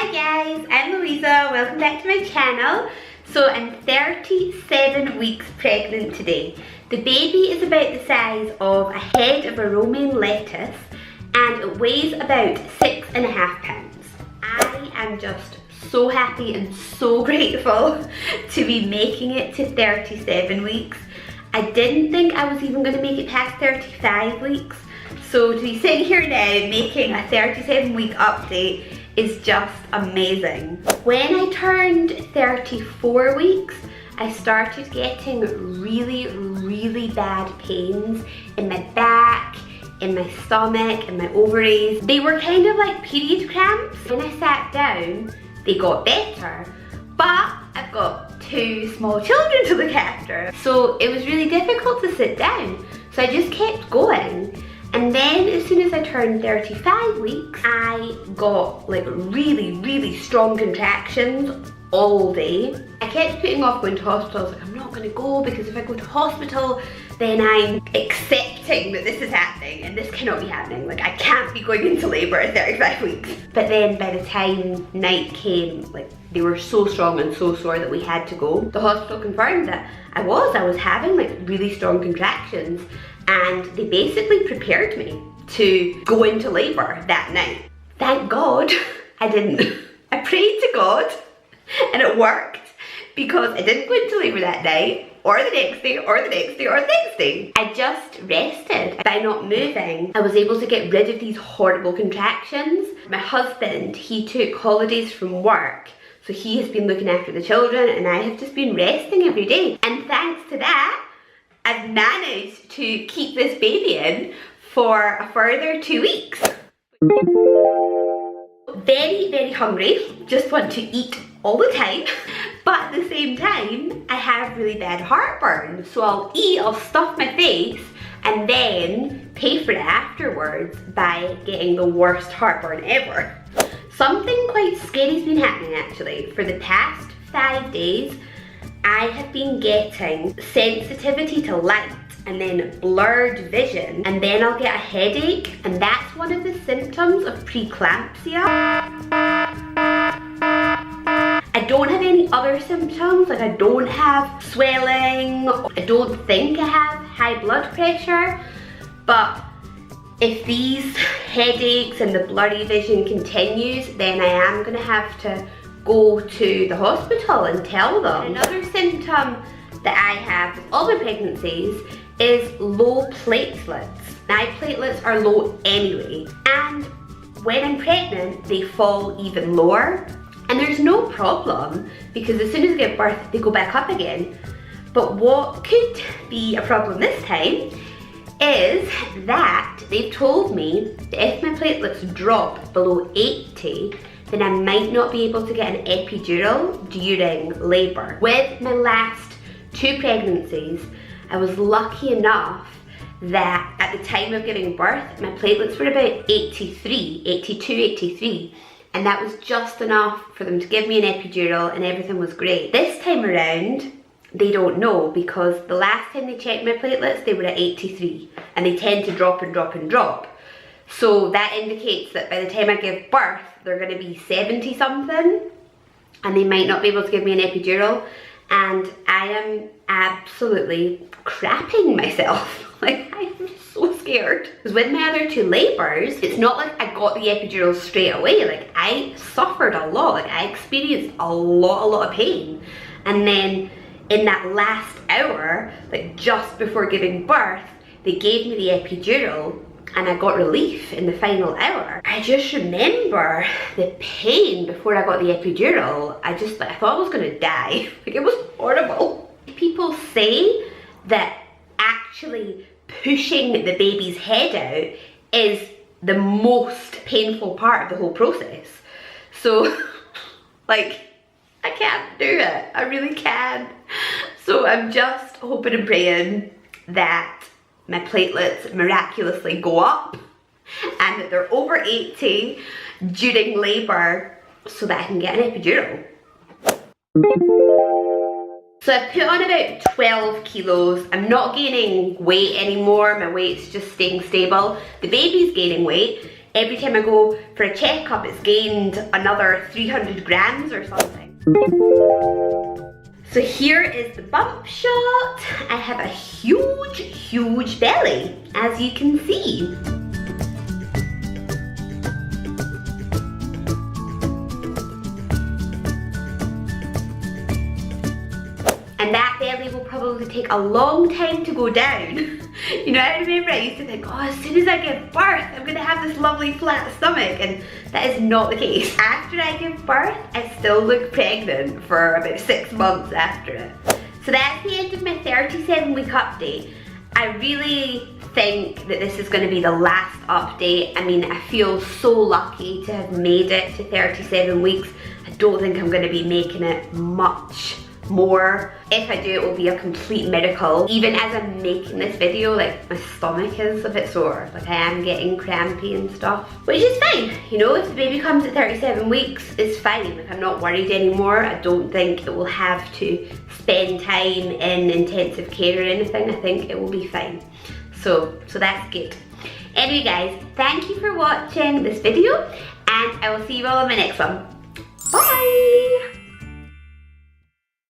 Hi guys, I'm Louisa, welcome back to my channel. So I'm 37 weeks pregnant today. The baby is about the size of a head of a romaine lettuce and it weighs about 6.5 pounds. I am just so happy and so grateful to be making it to 37 weeks. I didn't think I was even going to make it past 35 weeks. So to be sitting here now making a 37 week update is just amazing. When I turned 34 weeks, I started getting really bad pains in my back, in my stomach, in my ovaries. They were kind of like period cramps. When I sat down, they got better, but I've got 2 small children to look after. So it was really difficult to sit down. So I just kept going. And then as soon as I turned 35 weeks, I got like really strong contractions all day. I kept putting off going to hospital. I was like, I'm not gonna go because if I go to hospital, then I'm accepting that this is happening and this cannot be happening. Like I can't be going into labor at 35 weeks. But then by the time night came, like they were so strong and so sore that we had to go. The hospital confirmed that I was having like really strong contractions. And they basically prepared me to go into labor that night. Thank God I didn't. I prayed to God and it worked because I didn't go into labor that night or the next day or the next day or the next day. I just rested. By not moving, I was able to get rid of these horrible contractions. My husband, he took holidays from work. So he has been looking after the children and I have just been resting every day. And thanks to that, I've managed to keep this baby in for a further 2 weeks. Very hungry, just want to eat all the time. But at the same time, I have really bad heartburn. So I'll eat, I'll stuff my face, and then pay for it afterwards by getting the worst heartburn ever. Something quite scary has been happening actually. For the past 5 days, I have been getting sensitivity to light and then blurred vision, and then I'll get a headache, and that's one of the symptoms of preeclampsia. I don't have any other symptoms, like I don't have swelling, I don't think I have high blood pressure, but if these headaches and the blurry vision continues, then I am going to have to go to the hospital and tell them. Another symptom that I have with all my pregnancies is low platelets. My platelets are low anyway, and when I'm pregnant they fall even lower, and there's no problem because as soon as I give birth they go back up again. But what could be a problem this time is that they've told me that if my platelets drop below 80, then I might not be able to get an epidural during labor. With my last 2 pregnancies, I was lucky enough that at the time of giving birth, my platelets were about 82, 83, and that was just enough for them to give me an epidural and everything was great. This time around, they don't know because the last time they checked my platelets, they were at 83, and they tend to drop and drop and drop. So that indicates that by the time I give birth, they're going to be 70 something and they might not be able to give me an epidural, and I am absolutely crapping myself. Like I'm so scared. Because with my other 2 labors, it's not like I got the epidural straight away. Like I suffered a lot. Like I experienced a lot of pain. And then in that last hour, like just before giving birth, they gave me the epidural and I got relief in the final hour. I just remember the pain before I got the epidural. I thought I was gonna die. Like it was horrible. People say that actually pushing the baby's head out is the most painful part of the whole process. So like I can't do it. I really can't. So I'm just hoping and praying that my platelets miraculously go up and that they're over 80 during labor so that I can get an epidural. So I've put on about 12 kilos. I'm not gaining weight anymore. My weight's just staying stable. The baby's gaining weight. every time I go for a checkup it's gained another 300 grams or something. So here is the bump shot. I have a huge belly, as you can see. And that belly will probably take a long time to go down. You know, I remember I used to think, oh, as soon as I give birth, I'm gonna have this lovely flat stomach, and that is not the case. After I give birth, I still look pregnant for about 6 months after it. So that's the end of my 37-week update. I really think that this is gonna be the last update. I mean, I feel so lucky to have made it to 37 weeks. I don't think I'm gonna be making it much more. If I do, it will be a complete miracle. Even as I'm making this video, like, my stomach is a bit sore. Like, I am getting crampy and stuff, which is fine. You know, if the baby comes at 37 weeks, it's fine. Like, I'm not worried anymore. I don't think it will have to spend time in intensive care or anything. I think it will be fine. So that's good. Anyway guys, thank you for watching this video, and I will see you all in my next one.